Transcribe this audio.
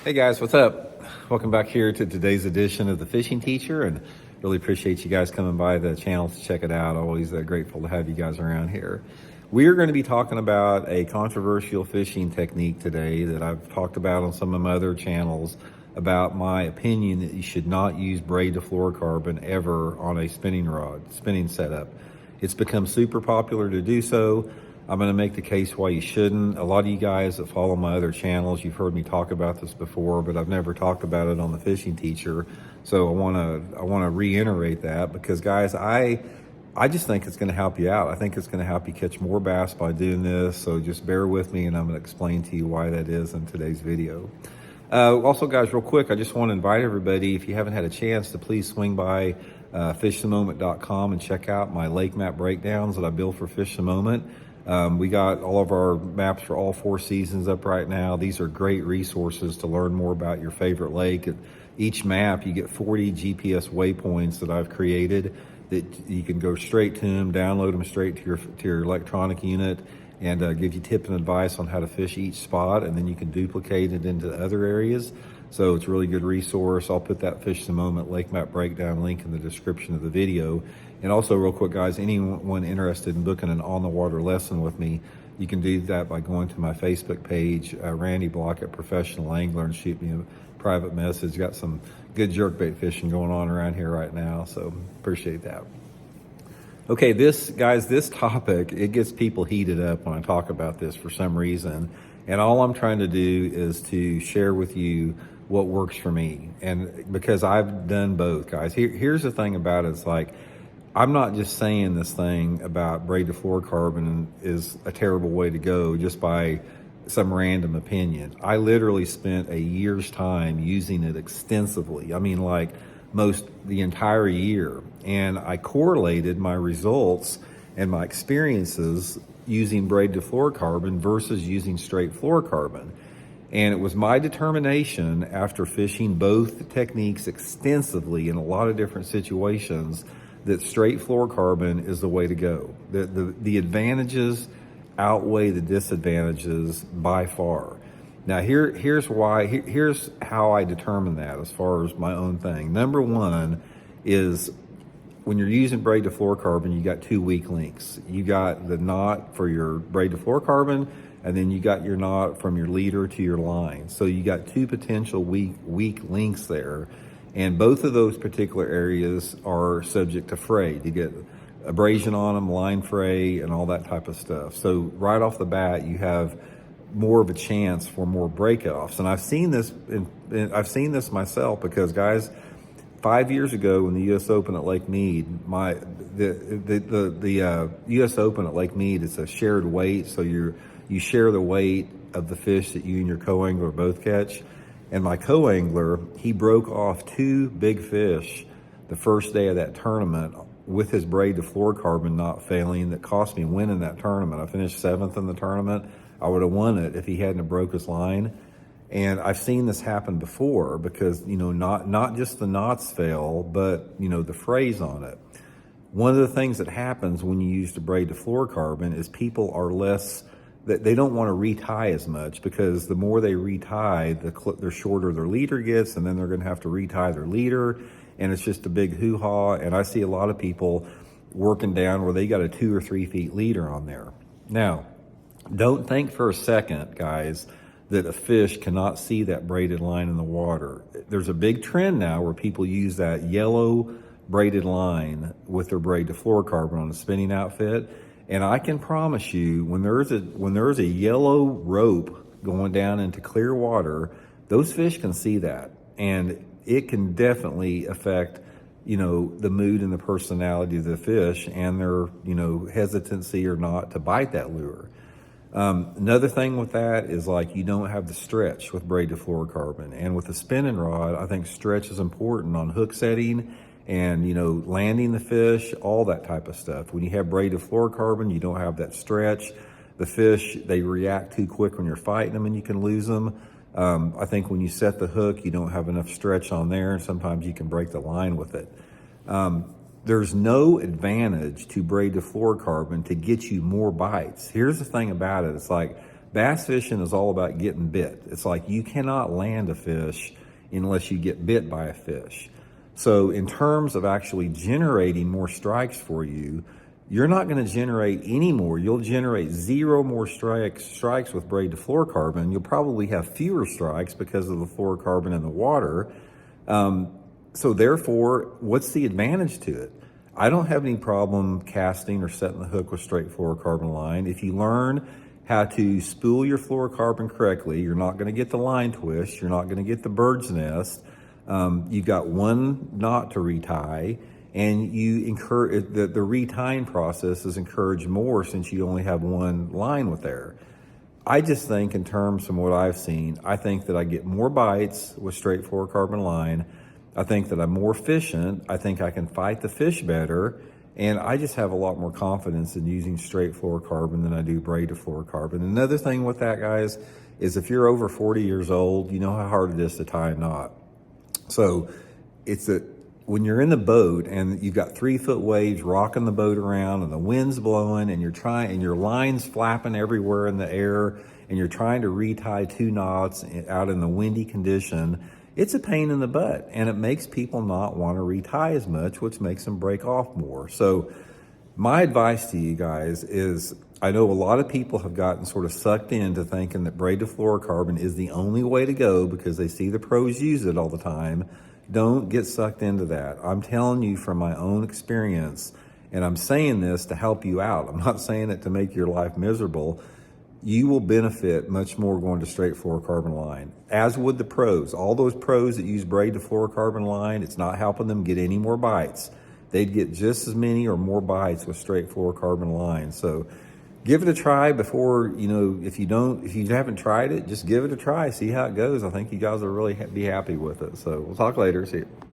Hey guys, what's up? Welcome back here to today's edition of The Fishing Teacher, and really appreciate you guys coming by the channel to check it out. Always grateful to have you guys around here. We are going to be talking about a controversial fishing technique today that I've talked about on some of my other channels about my opinion that you should not use braid to fluorocarbon ever on a spinning setup. It's become super popular to do so. I'm going to make the case why you shouldn't. A lot of you guys that follow my other channels, you've heard me talk about this before, but I've never talked about it on The Fishing Teacher. So I want to reiterate that because, guys, I just think it's going to help you out. I think it's going to help you catch more bass by doing this. So just bear with me, and I'm going to explain to you why that is in today's video. Also, guys, real quick, I just want to invite everybody, if you haven't had a chance, to please swing by fishthemoment.com and check out my lake map breakdowns that I built for Fish the Moment. We got all of our maps for all 4 seasons up right now. These are great resources to learn more about your favorite lake. At each map, you get 40 GPS waypoints that I've created that you can go straight to them, download them straight to your electronic unit, and give you tips and advice on how to fish each spot, and then you can duplicate it into other areas. So it's a really good resource. I'll put that Fish the Moment lake map breakdown link in the description of the video. And also, real quick, guys, anyone interested in booking an on-the-water lesson with me, you can do that by going to my Facebook page, Randy Blaukat Professional Angler, and shoot me a private message. Got some good jerkbait fishing going on around here right now, so appreciate that. Okay, this topic, it gets people heated up when I talk about this for some reason. And all I'm trying to do is to share with you what works for me. And because I've done both, guys. Here's the thing about it. It's like, I'm not just saying this thing about braid to fluorocarbon is a terrible way to go just by some random opinion. I literally spent a year's time using it extensively. I mean, like the entire year. And I correlated my results and my experiences using braid to fluorocarbon versus using straight fluorocarbon. And it was my determination, after fishing both techniques extensively in a lot of different situations, that straight fluorocarbon is the way to go. The advantages outweigh the disadvantages by far. Now here's how I determine that as far as my own thing. Number one is, when you're using braid to fluorocarbon, you got 2 weak links. You got the knot for your braid to fluorocarbon, and then you got your knot from your leader to your line. So you got 2 potential weak links there. And both of those particular areas are subject to fray. You get abrasion on them, line fray, and all that type of stuff. So right off the bat, you have more of a chance for more breakoffs. And I've seen this myself because, guys, 5 years ago when the U.S. Open at Lake Mead, the U.S. Open at Lake Mead, it's a shared weight. So you share the weight of the fish that you and your co-angler both catch. And my co-angler, he broke off 2 big fish the first day of that tournament with his braid to fluorocarbon not failing. That cost me winning that tournament. I finished 7th in the tournament. I would have won it if he hadn't have broke his line. And I've seen this happen before because, not just the knots fail, but, the frays on it. One of the things that happens when you use the braid to fluorocarbon is people are less, they don't want to retie as much, because the more they retie, the shorter their leader gets, and then they're going to have to retie their leader, and it's just a big hoo-ha. And I see a lot of people working down where they got a 2 or 3 feet leader on there. Now, don't think for a second, guys, that a fish cannot see that braided line in the water. There's a big trend now where people use that yellow braided line with their braid to fluorocarbon on a spinning outfit. And I can promise you, when there's a yellow rope going down into clear water, those fish can see that. And it can definitely affect, the mood and the personality of the fish and their, hesitancy or not to bite that lure. Another thing with that is, like, you don't have the stretch with braid to fluorocarbon. And with the spinning rod, I think stretch is important on hook setting and, landing the fish, all that type of stuff. When you have braid to fluorocarbon, you don't have that stretch. The fish, they react too quick when you're fighting them and you can lose them. I think when you set the hook, you don't have enough stretch on there, and sometimes you can break the line with it. There's no advantage to braid to fluorocarbon to get you more bites. Here's the thing about it. It's like, Bass fishing is all about getting bit. It's like you cannot land a fish unless you get bit by a fish. So in terms of actually generating more strikes for you, you're not going to generate any more. You'll generate 0 more strikes with braid to fluorocarbon. You'll probably have fewer strikes because of the fluorocarbon in the water. So therefore, what's the advantage to it? I don't have any problem casting or setting the hook with straight fluorocarbon line. If you learn how to spool your fluorocarbon correctly, you're not going to get the line twist. You're not going to get the bird's nest. You've got 1 knot to retie, and you encourage the retying process is encouraged more since you only have 1 line with there. I just think, in terms from what I've seen, I think that I get more bites with straight fluorocarbon line. I think that I'm more efficient. I think I can fight the fish better. And I just have a lot more confidence in using straight fluorocarbon than I do braid to fluorocarbon. Another thing with that, guys, is if you're over 40 years old, you know how hard it is to tie a knot. So it's when you're in the boat and you've got 3-foot waves rocking the boat around and the wind's blowing and your line's flapping everywhere in the air and you're trying to retie 2 knots out in the windy condition, it's a pain in the butt, and it makes people not want to retie as much, which makes them break off more. So my advice to you guys is, I know a lot of people have gotten sort of sucked into thinking that braid to fluorocarbon is the only way to go because they see the pros use it all the time. Don't get sucked into that. I'm telling you from my own experience, and I'm saying this to help you out. I'm not saying it to make your life miserable. You will benefit much more going to straight fluorocarbon line, as would the pros. All those pros that use braid to fluorocarbon line, it's not helping them get any more bites. They'd get just as many or more bites with straight fluorocarbon line. So give it a try before, if you haven't tried it, just give it a try, see how it goes. I think you guys will really be happy with it. So we'll talk later. See you.